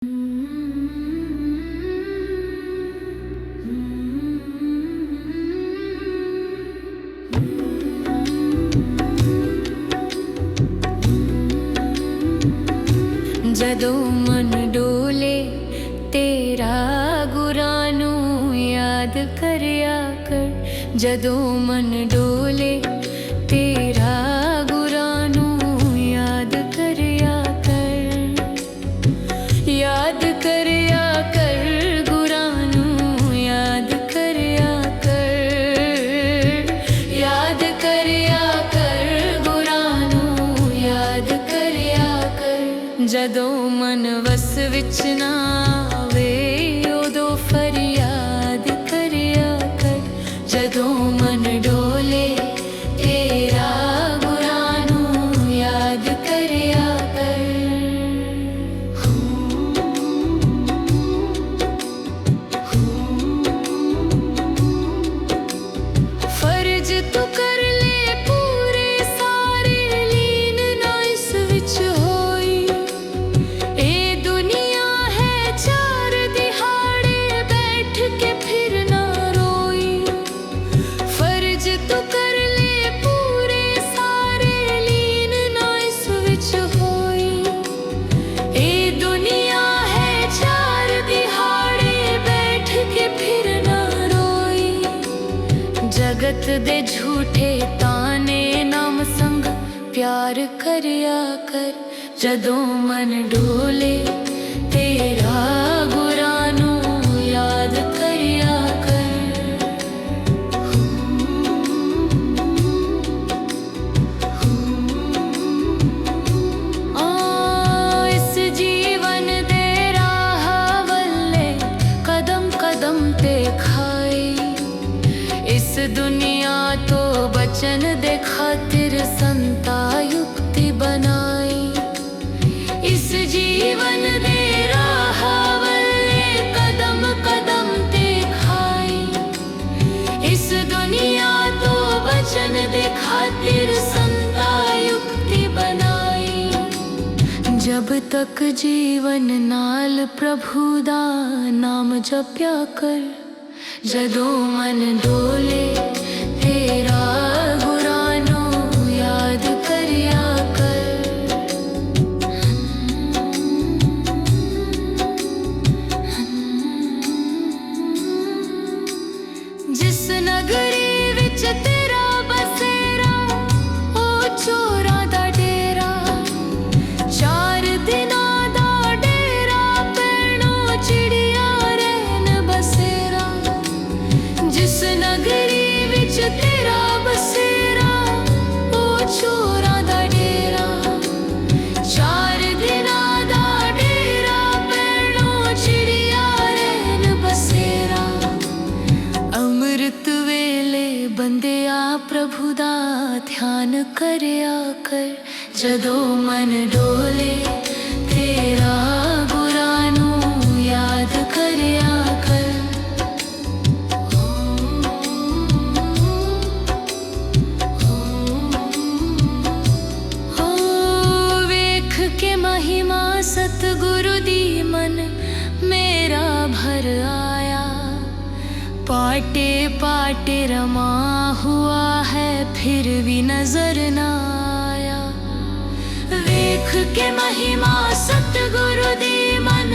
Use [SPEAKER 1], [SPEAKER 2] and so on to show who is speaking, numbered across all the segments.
[SPEAKER 1] जदों मन डोले तेरा गुरां नूं याद करया कर। जदों मन डोले तेरा गुरां नूं याद करया कर। याद करया कर गुरां नूं याद करया कर। याद करया कर गुरां नूं याद करया कर। जदों मन वस विच ना आवे उदों फरियाद करया कर। जदों मन डोले तेरा गुरां नूं याद करया कर। फर्ज तू कर ले पूरे सारे लीन ना इस विच होई। ए दुनिया है चार दिहाड़े बैठ के फिर ना रोई। फर्ज तू कर ले पूरे सारे लीन ना इस विच होई। ए दुनिया है चार दिहाड़े बैठ के फिर ना रोई। जगत दे झूठे ताने नाम संग प्यार करया कर। जदों मन डोले तेरा गुरां नूं याद करया कर। इस जीवन दे राह वल्ले कदम कदम ते खाई। इस दुनिया तो बचन दे खातिर संता युक्ति बनाई। इस जीवन दे राह वल्ले कदम कदम ते खाई। इस दुनिया तो बचन दे खातिर संता युक्ति बनाई। जब तक जीवन नाल प्रभु दा नाम जप्या कर। जदों मन डोले तेरा गुरां नूं याद करया कर। जिस नगरी विच तेरा बसेरा ओ चोरां दा डेरा। चार दिनां दा डेरा पैणों चिड़िया रैन बसेरा। जिस नगरी विच तेरा बसेरा ओ चोरां दा डेरा। चार दिनां दा डेरा पैणों चिड़िया रैन बसेरा। अमृत वेले बंदिया प्रभु दा ध्यान करया कर। जदों मन डोले तेरा गुरां नूं याद करया कर। वेख के महिमा सतगुरु दी मन मेरा भर आया। पाटे पाटे रमा हुआ है फिर भी नजर ना आया। वेख के महिमा सतगुरु दी मन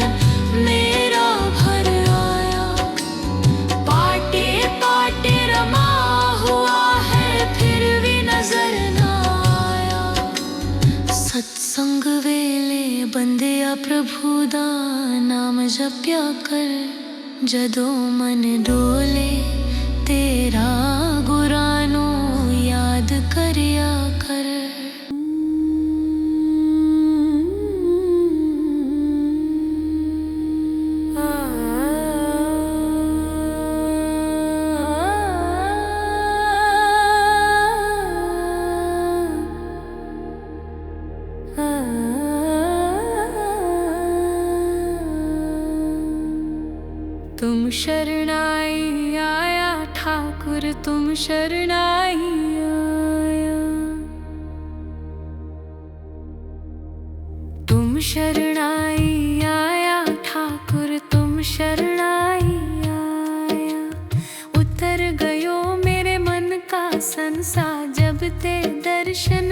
[SPEAKER 1] मेरा भर आया। पाटे पाटे रमा हुआ है फिर भी नजर ना आया। सत्संग वेले बंदिया प्रभु दा नाम जप्या कर। जदों मन डोले तेरा गुरां नूं याद करया कर। तुम शरणाई आया ठाकुर तुम शरणाई आया। तुम शरणाई आया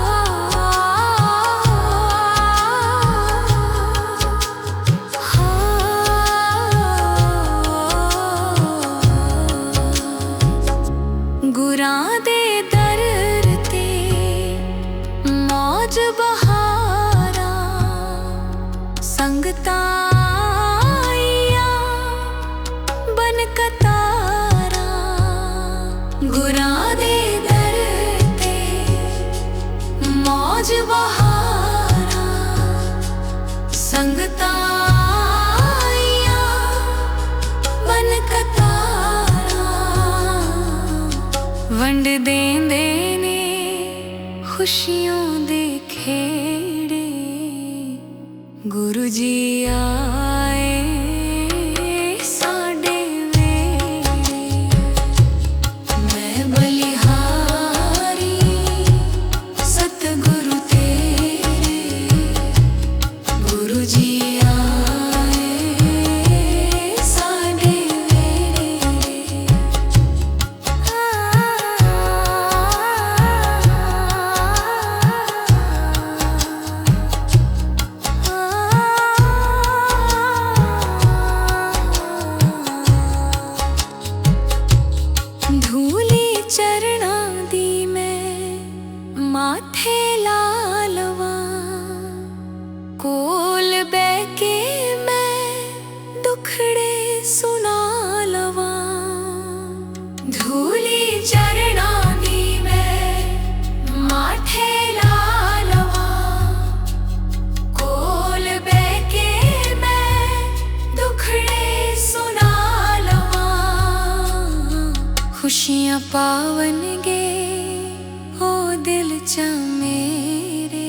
[SPEAKER 1] ओ देंदे ने खुशियों दे खेड़े। गुरु जी आए साडे वेड़े। मैं बलिहारी सतगुरु तेरे। गुरु जी माथे लालवा कोल बैके मैं दुखड़े सुना लवा। धूली चरणा दी मैं माथे लालवा कोल बैके मैं दुखड़े सुना लवा। खुशियां पावन गे ओ दिल च मेरे।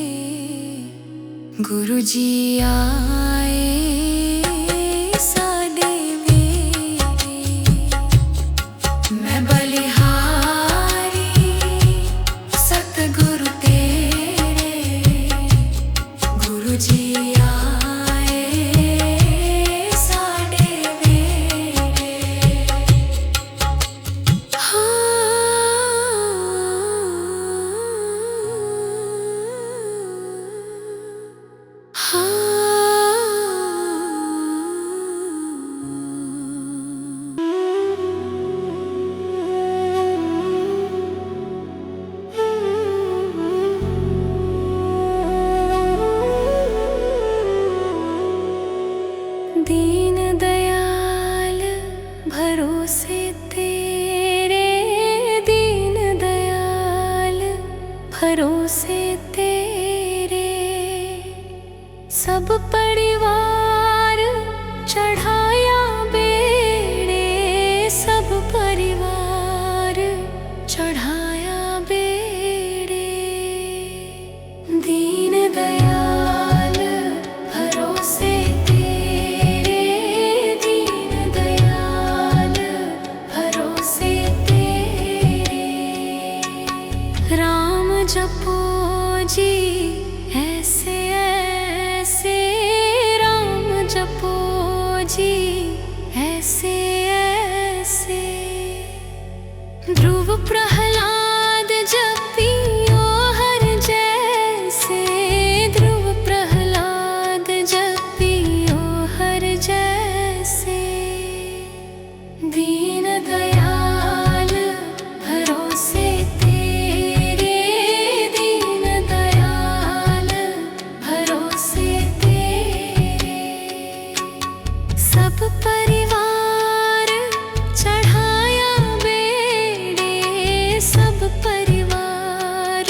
[SPEAKER 1] गुरु जी आए साडे वेड़े। मैं बलिहारी सतगुरु तेरे। गुरु जी आए साडे वेड़े। दीन दयाल भरोसे तेरे। दीन दयाल भरोसे तेरे। सब परिवार चढ़ाया बेड़े। सब परिवार चढ़ाया बेड़े। दीन दयाल भरोसे तेरे। दीन दयाल भरोसे तेरे। राम जपो जी ऐसे ऐसे। राम जपो जी ऐसे ऐसे। ध्रुव प्रहलाद जपियो हर जैसे। ध्रुव प्रहलाद जपियो हर जैसे। दीन दयाल भरोसे तेरे। दीन दयाल भरोसे तेरे। सब परिवार चढ़ाया बेड़े। सब परिवार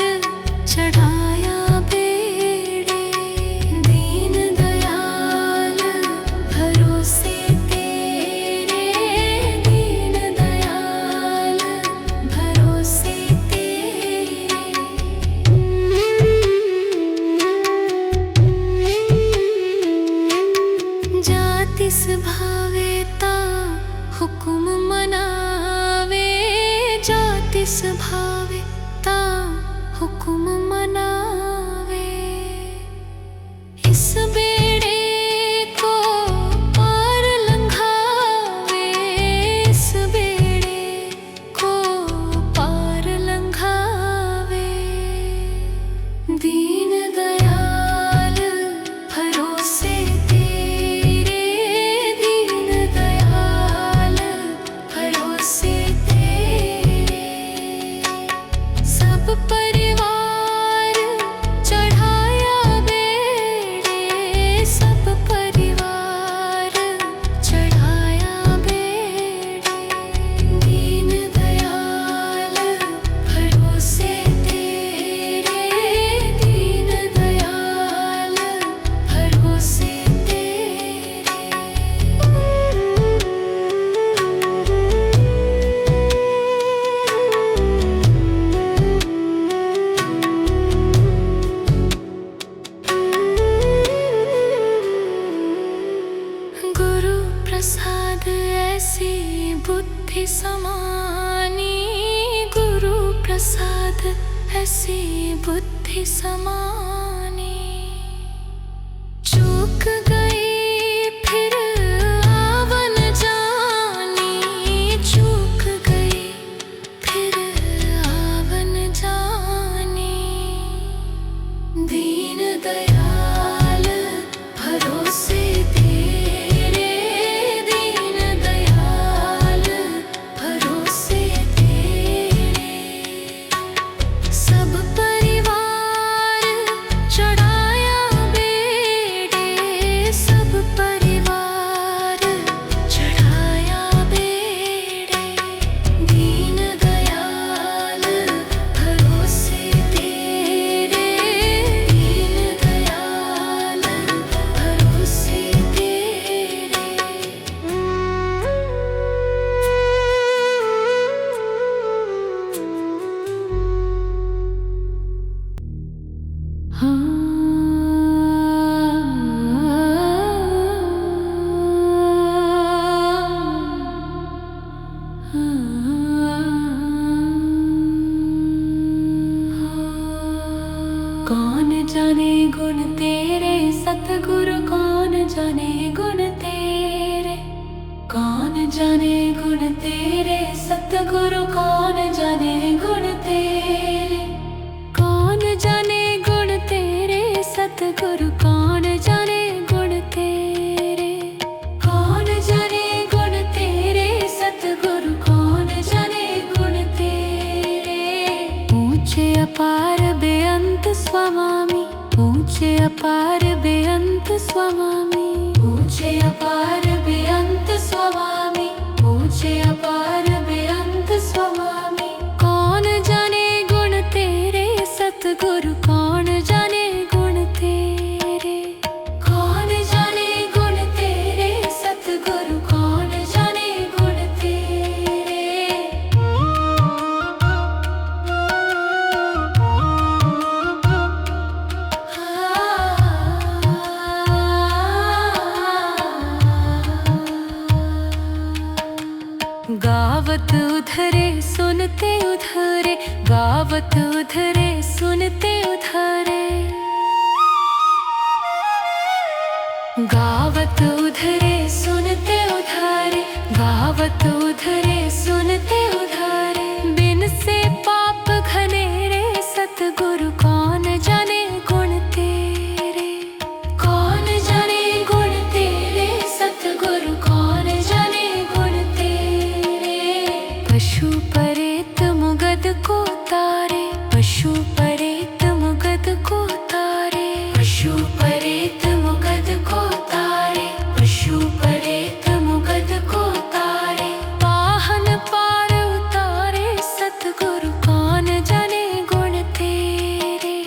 [SPEAKER 1] चढ़ाया बेड़े। दीन दयाल भरोसे तेरे। दीन दयाल भरोसे तेरे। जातिस भावे ता हुकुम मनावे। जातिस भावे ता हुकुम मनावे। इस बेड़े को पार लंघावे। इस बेड़े को पार लंघावे। दीन दयाल भरोसे तेरे। दीन दयाल भरोसे तेरे। सब परिवार प्रसाद ऐसी बुद्धि समानी, गुरु प्रसाद ऐसी बुद्धि समानी। चूक गई फिर आवन जानी, चूक गई फिर आवन जानी। दीन दयाल भरोसे तेरे, दीन दयाल भरोसे तेरे। सब परिवार चढ़ाया बेड़े, सब परिवार चढ़ाया बेड़े। दीन दयाल भरोसे तेरे, दीन दयाल भरोसे तेरे। कौन जाने गुण तेरे सतगुरु, कौन जाने गुण तेरे। कौन जाने गुण तेरे सतगुरु, कौन जाने गुण तेरे। कौन जाने गुण तेरे सतगुरु, कौन जाने गुण तेरे। कौन जाने गुण तेरे सतगुरु, कौन जाने गुण तेरे। ऊंचे अपार बेअंत स्वामी, ऊंचे अपार बेअंत स्वामी, ऊंचे अपार बेअंत स्वामी, ऊंचे अपार बेअंत स्वामी। कौन जाने गुण तेरे सतगुरु, कौन जाने गुण तेरे। कौन जाने गुण तेरे सतगुरु, कौन जाने गुण तेरे। गावत उधरे सुनते उधरे, गावत उधरे सुनते उधरे। गावत उधरे सुनते उधरे, गावत उधरे सुनते उधरे। बिन से पाप घनेरे सतगुरु, कौन जाने गुण तेरे। कौन जाने गुण तेरे सतगुरु, कौन जाने गुण तेरे। पशु परेत मुगद को तारे, पशु परेत मुगद को तारे। पशु परेत मुगद को तारे, पशु परेत मुगद को तारे। वाहन पार उतारे सतगुरु, कौन जाने गुण तेरे।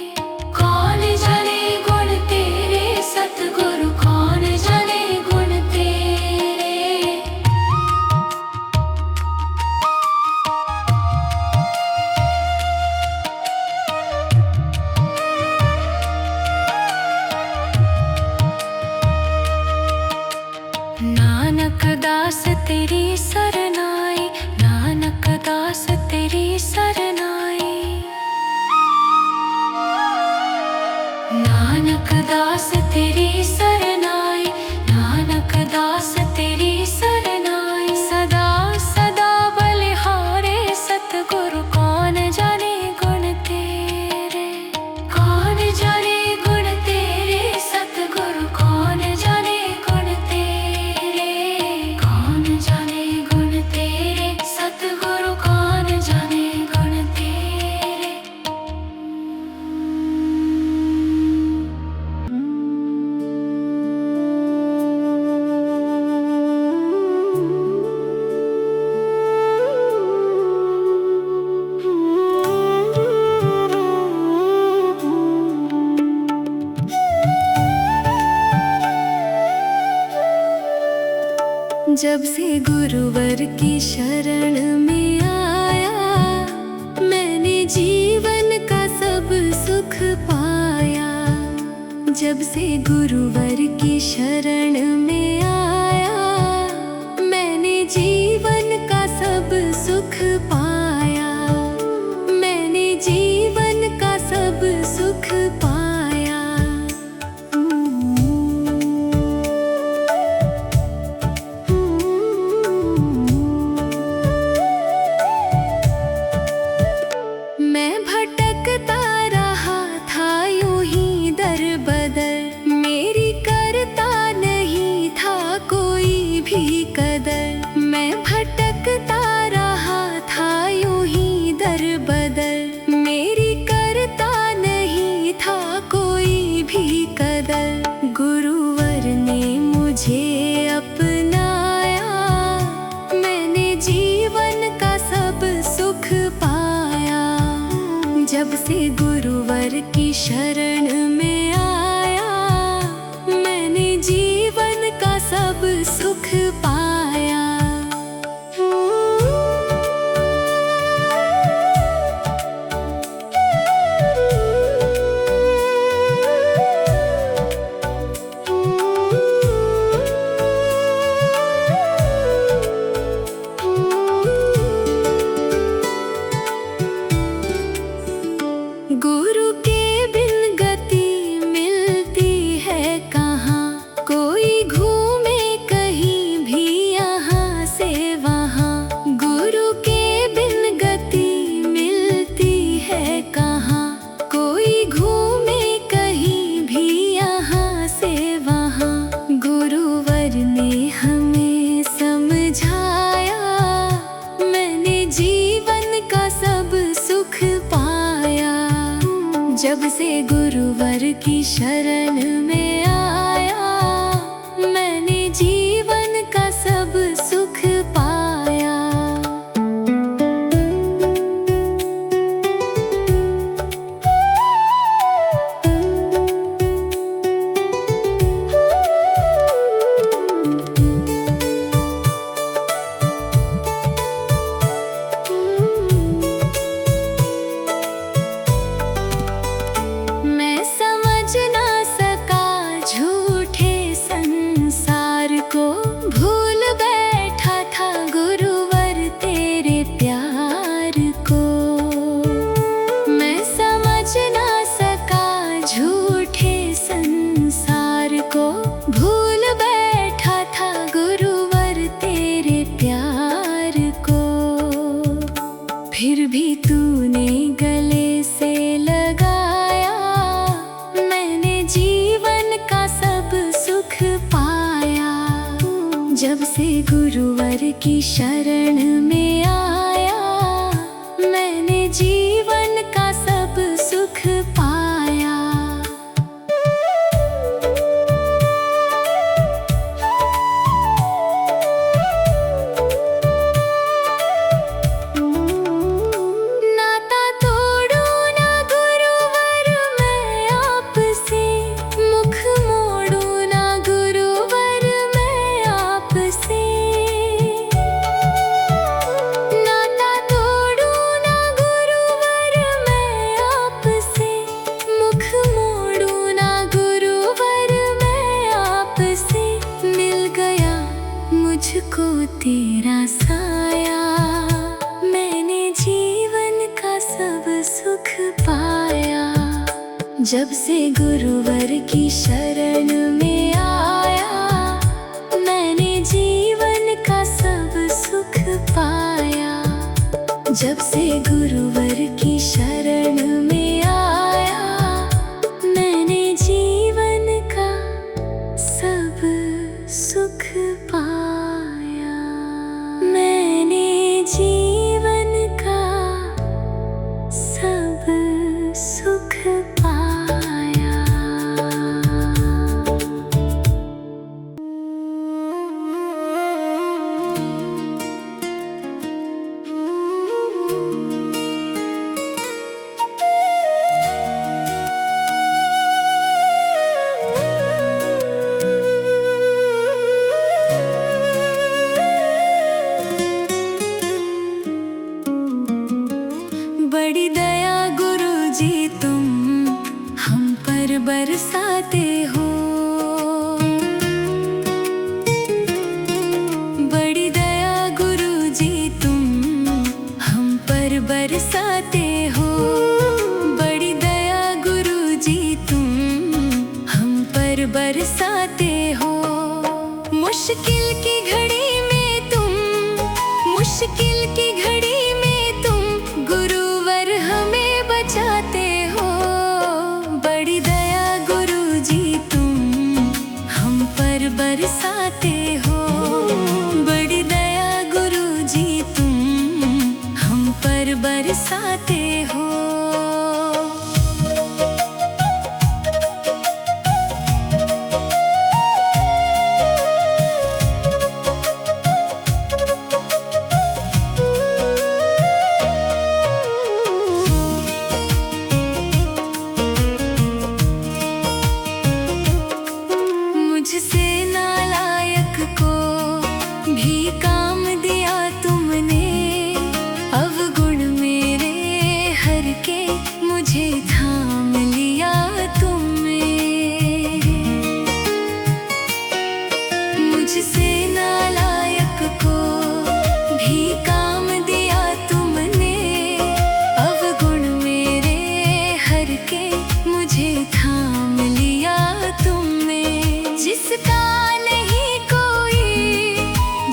[SPEAKER 1] कौन जाने गुण तेरे सतगुरु, कौन जाने गुण तेरे। नानक दास तेरी सरनाई, नानक दास तेरी सरनाई। नानक दास तेरी सरनाई, नानक दास तेरी सरनाई। सदा सदा बलिहारे सतगुरु, कौन जाने गुण तेरे। कौन जाने गुण तेरे सतगुरु, कौन जाने गुण तेरे। कौन जाने गुण तेरे सतगुरु, कौन जाने गुण तेरे। जब से गुरुवर की शरण में आया, मैंने जीवन का सब सुख पाया। जब से गुरुवर की शरण में आया, जब से गुरुवर की शरण में आया, मैंने जीवन का सब सुख पाया। भूल बैठा था गुरुवर तेरे प्यार को। मैं समझ ना सका झूठे संसार को, भूल बैठा था गुरुवर तेरे प्यार को। फिर भी तूने गले से लगाया, मैंने जीवन का सब सुख पाया। जब से गुरुवर की शरण में आया, मैंने जीवन का सब सुख पाया। नाता तोड़ू ना गुरुवर मैं आपसे, मुख मोड़ू ना गुरुवर मैं आपसे। नाता तोड़ू ना गुरुवर मैं आपसे, मुख मोड़ू ना गुरुवर मैं आपसे। मिल गया मुझको तेरा साया, मैंने जीवन का सब सुख पाया। जब से गुरुवर की शरण में आया, मैंने जीवन का सब सुख पाया। जब से गुरुवर की शरण में आया, मैंने जीवन का सब सुख पाया। मैंने जीवन का सब सुख पाया। बड़ी दया गुरुजी तुम हम पर बरसाते हो। बड़ी दया गुरुजी तुम हम पर बरसाते हो। बड़ी दया गुरुजी तुम हम पर बरसाते हो। मुश्किल की घड़ी में तुम, मुश्किल की घड़ी में तुम गुरुवर हमें बचाते हो। बड़ी दया गुरुजी तुम हम पर बरसाते हो। बड़ी दया गुरुजी तुम हम पर बरसाते हो। मुझसे नालायक को भी काम दिया तुमने, अवगुण मेरे हर के मुझे थाम लिया तुमने। मुझसे नालायक को भी काम दिया तुमने, अवगुण मेरे हर के मुझे थाम लिया तुमने। जिसका नहीं कोई,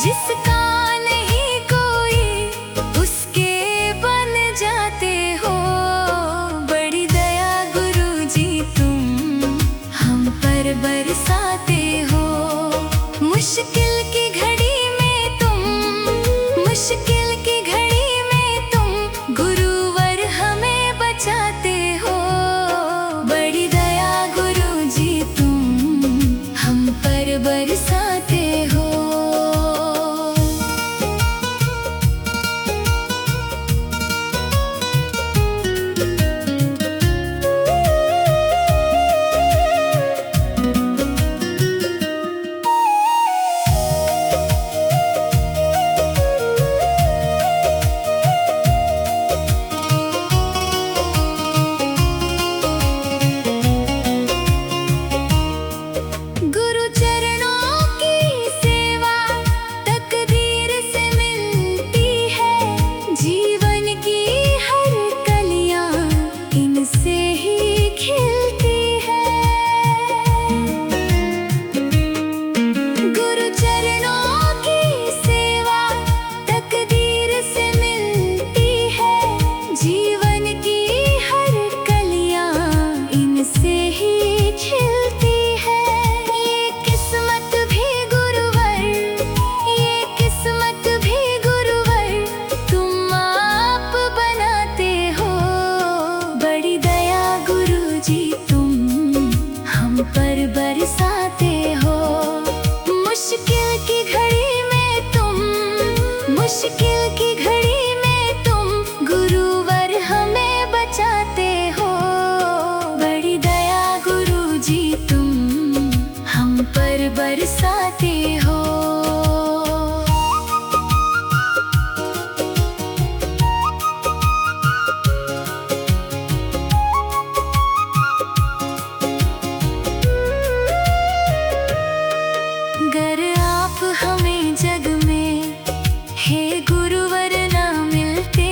[SPEAKER 1] जिसका मुश्किल की घड़ी में तुम गुरुवर हमें बचाते हो। बड़ी दया गुरुजी तुम हम पर बरसाते हो। गर आप हमें जग में हे गुरुवर ना मिलते,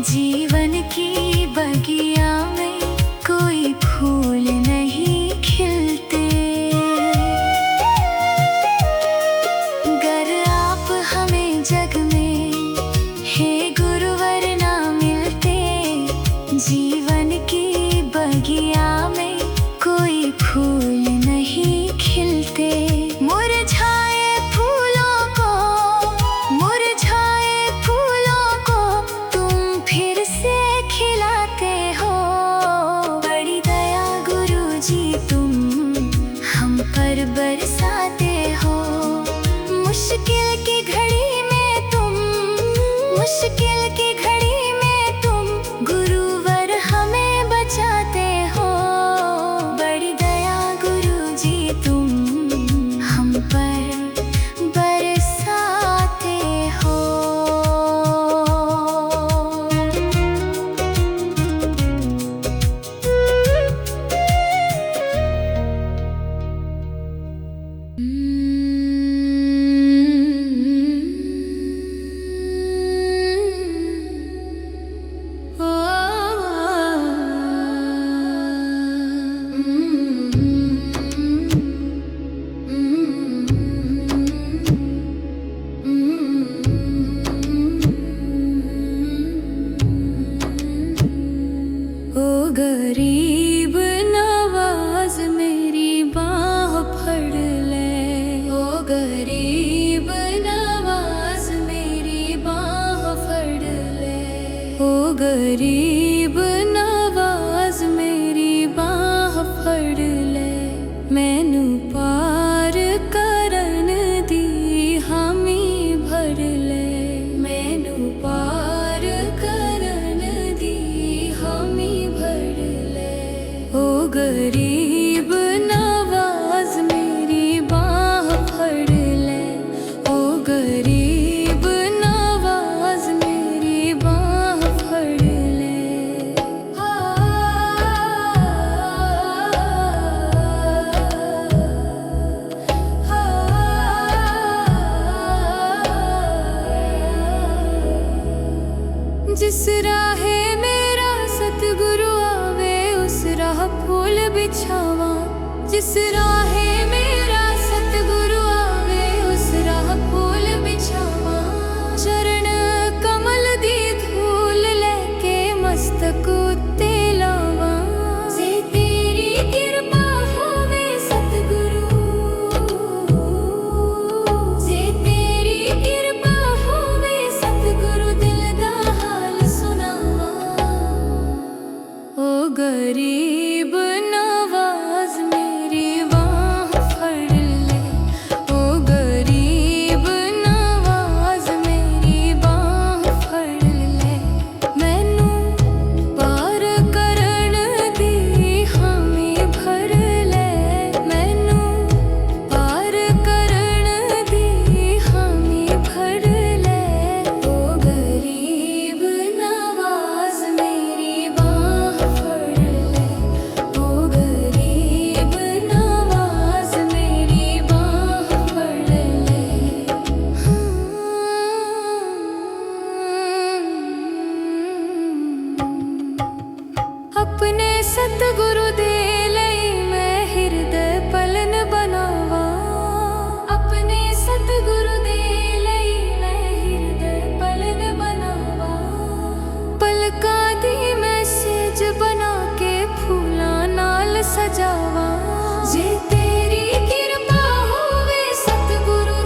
[SPEAKER 1] जीवन की बगिया में कोई फूल नहीं खिलते। गर आप हमें जग में हे गुरुवर ना मिलते, जीवन की बगिया में कोई फूल नहीं खिलते। मुरझाए फूलों को तुम फिर से खिलाते हो। बड़ी दया गुरुजी तुम हम पर बरसाते हो। मुश्किल की घड़ी में तुम गुरुवर हमें बचाते हो। बड़ी दया गुरुजी तुम हम पर बरसाते हो। ओ गरीब नवाज मेरी बाह फड़ ले। ओ गरीब नवाज मेरी बाह फड़ ले। ओ गरीब नवाज मेरी बाह फड़ ले। मैनू पार करन दी हामी भर ले। मैनू पार करन दी हामी भर ले। ओ गरीब नवाज मेरी बाह फड़ ले। ओ गरीब नवाज मेरी बाह फड़ ले। जिस राहे मेरा सतगुरु आवे उस राह फूल बिछावा। जिस राहे मेरा सतगुरु आवे उस राह फूल बिछावा। चरण कमल दी धूल लेके मस्तक उत्ते लावा। जे तेरी कृपा होवे सतगुरु, जे तेरी कृपा होवे सतगुरु दिल दा हाल सुनावा। ओ गरीब नवाज मेरी बाह फड़ ले। ओ गरीब नवाज मेरी बाह फड़ ले। मैनू पार करन दी हामी भर ले। मैनू पार करन दी हामी भर ले। ओ गरीब नवाज मेरी बाह फड़ ले। ओ गरीब नवाज मेरी बाह फड़ ले। अपने सतगुरु दे लई मैं हृदय पलन बनावा। अपने सतगुरु दे लई मैं हृदय पलन बनावा। पलकां दी मैं सेज बना के फूलां नाल सजावा। जे तेरी कृपा होवे सतगुरु,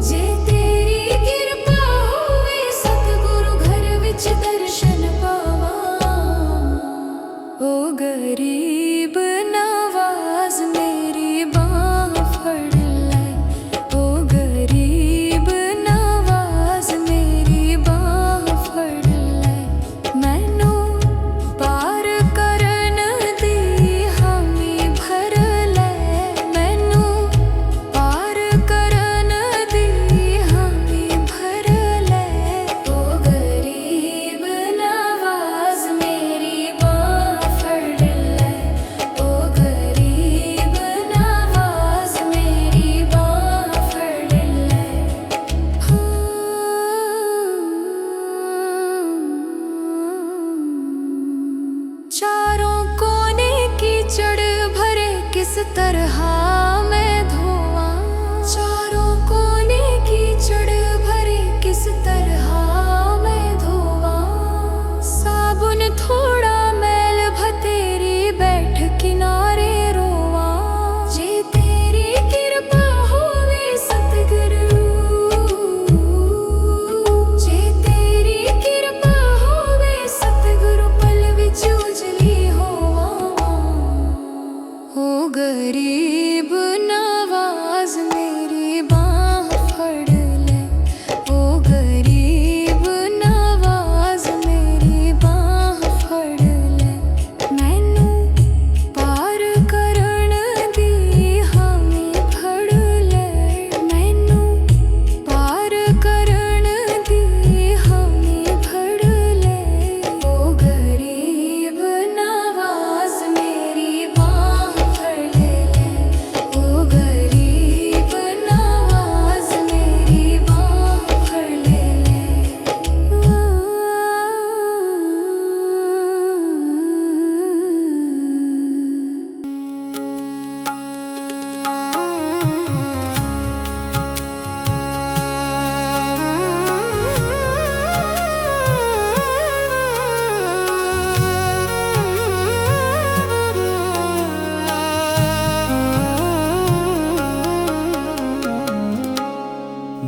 [SPEAKER 1] जे तेरी कृपा होवे सतगुरु घर विच दर्शन पावा।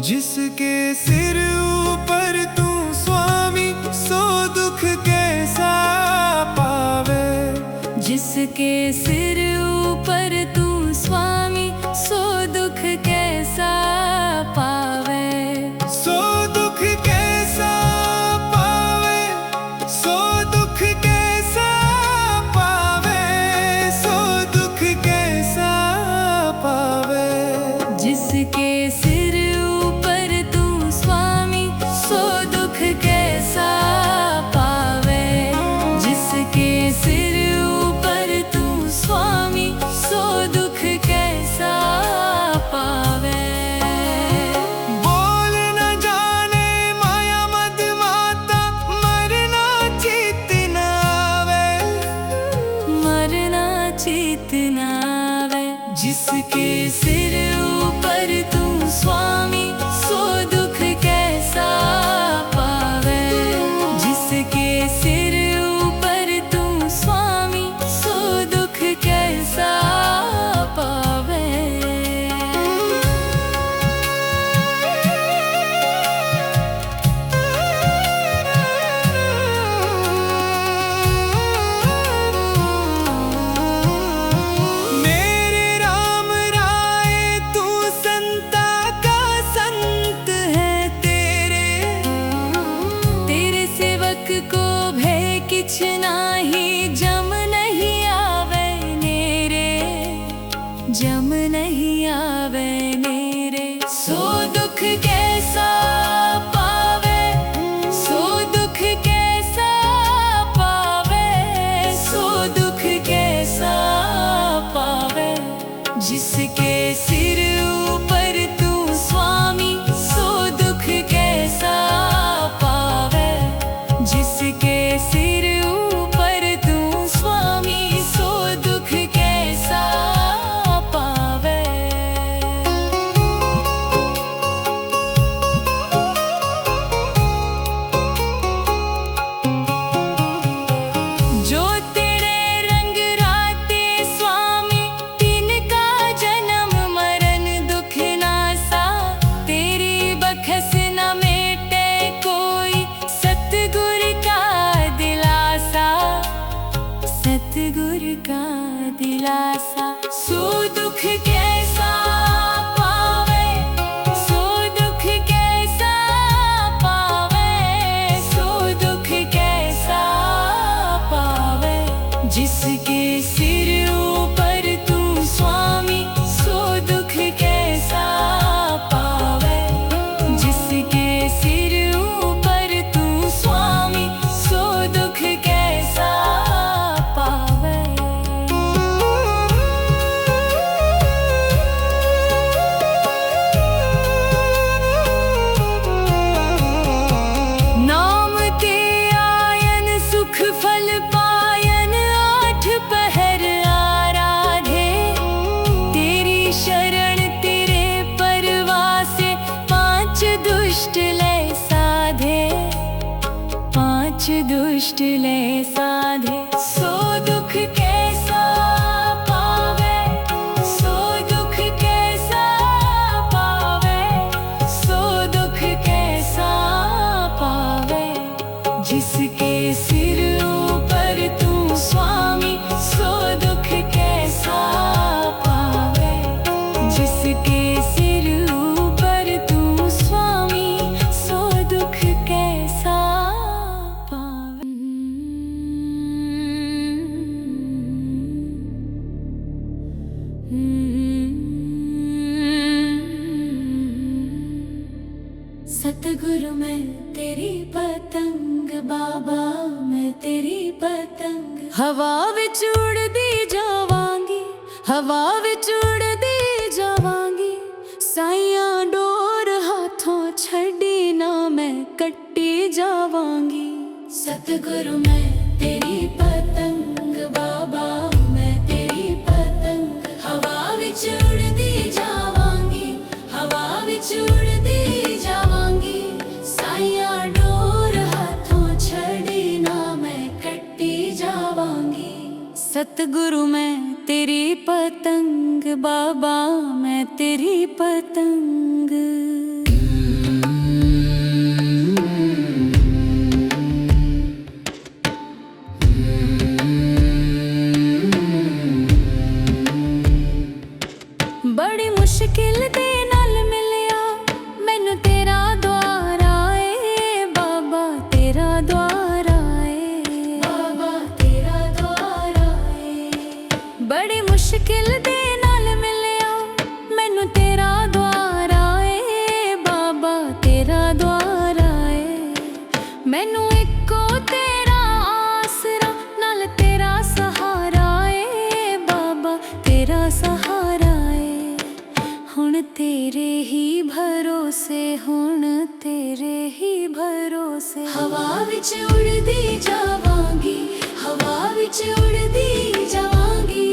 [SPEAKER 2] जिसके सिर ऊपर तू स्वामी, सो दुख कैसा पावे।
[SPEAKER 1] जिसके सिर ऊपर तू स्वामी, सो दुख कैसा पावे।
[SPEAKER 2] सो दुख कैसा पावे, सो दुख कैसा पावे, सो दुख कैसा पावे।
[SPEAKER 1] जिसके सिर ऊपर तू स्वामी, सो दुख कैसा पावे। जिसके सिर ऊपर तू स्वामी, सो दुख कैसा पावे।
[SPEAKER 2] बोल न जाने माया मद माता, मरना चित न आवे।
[SPEAKER 1] मरना चित न आवे। जिसके सिर ऊपर तू स्वामी, सो दुख कैसा पावे। जिसके सिर ऊपर तू स्वामी, सो दुख कैसा पावे।
[SPEAKER 2] मेरे राम राय तू संता का संत है तेरे।
[SPEAKER 1] तेरे सेवक को भय किछ नाही, जम नहीं आवे नेरे। जम नहीं आवे नेरे। सो दुख कैसा पावे, सो दुख कैसा पावे, सो दुख कैसा पावे। जिसके सिर ऊपर तू स्वामी, सो दुख कैसा पावे। जिसके सिर ऊपर तू स्वामी, सो दुख कैसा पावे। जो तेरे रंग राते स्वामी, तिनका जन्म मरण दुख नासा। तेरी बखस न मेटे कोई, सतगुर का दिलासा। सतगुर का दिलासा। सो दुख कैसा पावे, सो दुख कैसा पावे, सो दुख कैसा पावे। जिसके सिर ऊपर तू स्वामी, सो दुख कैसा पावे। जिसके सिर ऊपर तू स्वामी, सो दुख कैसा पावे। नाम ते आयन सुख फल पायन, आठ पहर आराधे। तेरी शरण तेरे परवासे, पांच दुष्ट ले साधे। पांच दुष्ट ले साधे। सो दुख कैसा पावे, सो दुख कैसा पावे, सो दुख कैसा पावे। जिसके सिर ऊपर तू स्वामी, सो दुख कैसा पावे। जिसके सिर ऊपर तू स्वामी, सो दुख कैसा पावे। सतगुरु मैं तेरी पतंग, बाबा मैं तेरी पतंग। हवा विच उड़दी जावांगी, हवा विच उड़दी जावांगी। साइयां डोर हाथों छड़ी ना, मैं कट्टी जावांगी। सतगुरु मैं तेरी पतंग, बाबा मैं तेरी पतंग। हवा विच उड़दी जावांगी, हवा विच उड़दी जावांगी। साइयां डोर हाथों छड़ी ना, मैं कट्टी जावांगी। सतगुरु मैं तेरी पतंग, बाबा मैं तेरी पतंग। तेरे ही भरोसे हुण तेरे ही भरोसे हवा विच उड़दी जावांगी हवा विच उड़दी जावांगी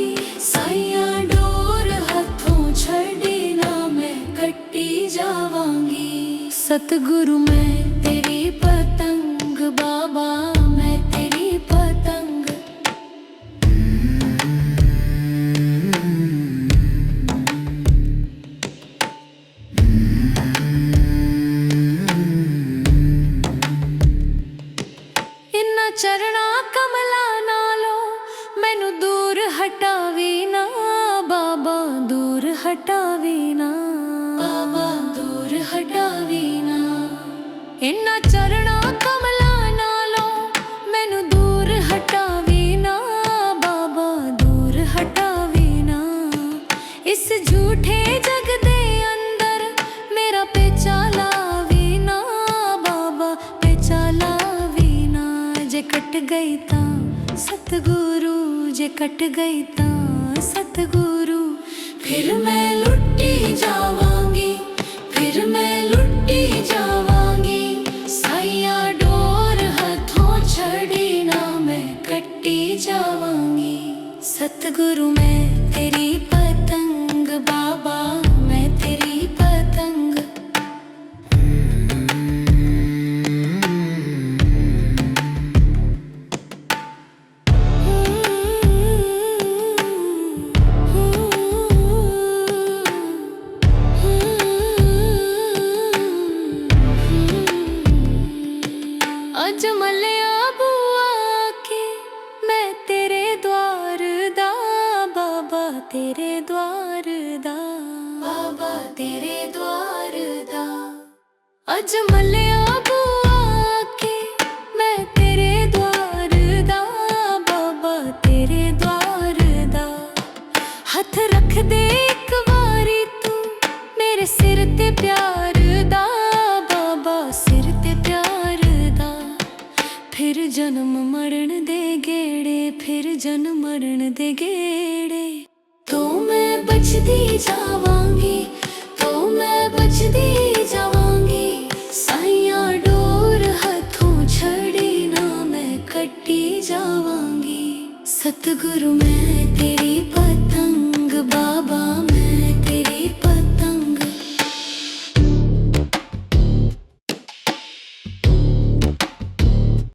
[SPEAKER 1] साइयां डोर हथों छड़ी ना मैं कट्टी जावांगी सतगुरु मैं तेरी पतंग बाबा मैं तेरी पतंग इन्ना चरणा कमला नालों मैनू दूर हटावी ना बाबा दूर हटावी ना बाबा दूर हटावी ना इन्ना चरणा कमला नालों मैनू दूर हटावी ना बाबा दूर हटावी ना इस झूठे जग दे अंदर मेरा पेचा लावी ना बाबा पेचा लावी ना जे कट गई तां सतगुरु जे कट गई तां सतगुरु फिर मैं लुटी जावांगी फिर मैं लुटी जावांगी साइयां डोर हथों छड़ी ना मैं कट्टी जावांगी सतगुरु मैं तेरी पतंग बाबा मैं तेरी पतंग अज मलिया बुआ के मैं तेरे द्वार दा बाबा तेरे द्वार दा बाबा तेरे द्वार दा अज मलिया बुआ के मैं तेरे द्वार दा बाबा तेरे द्वार दा हथ रख दे एक वारी तू मेरे सिर ते प्यार दा बाबा सिर ते प्यार दा फिर जन्म मरण दे गेड़े फिर जन्म मरण दे गेड़े तो मैं बचदी जावांगी तो मैं बचदी जावांगी साइयां डोर हथों छड़ी ना मैं कट्टी जावांगी सतगुरु मैं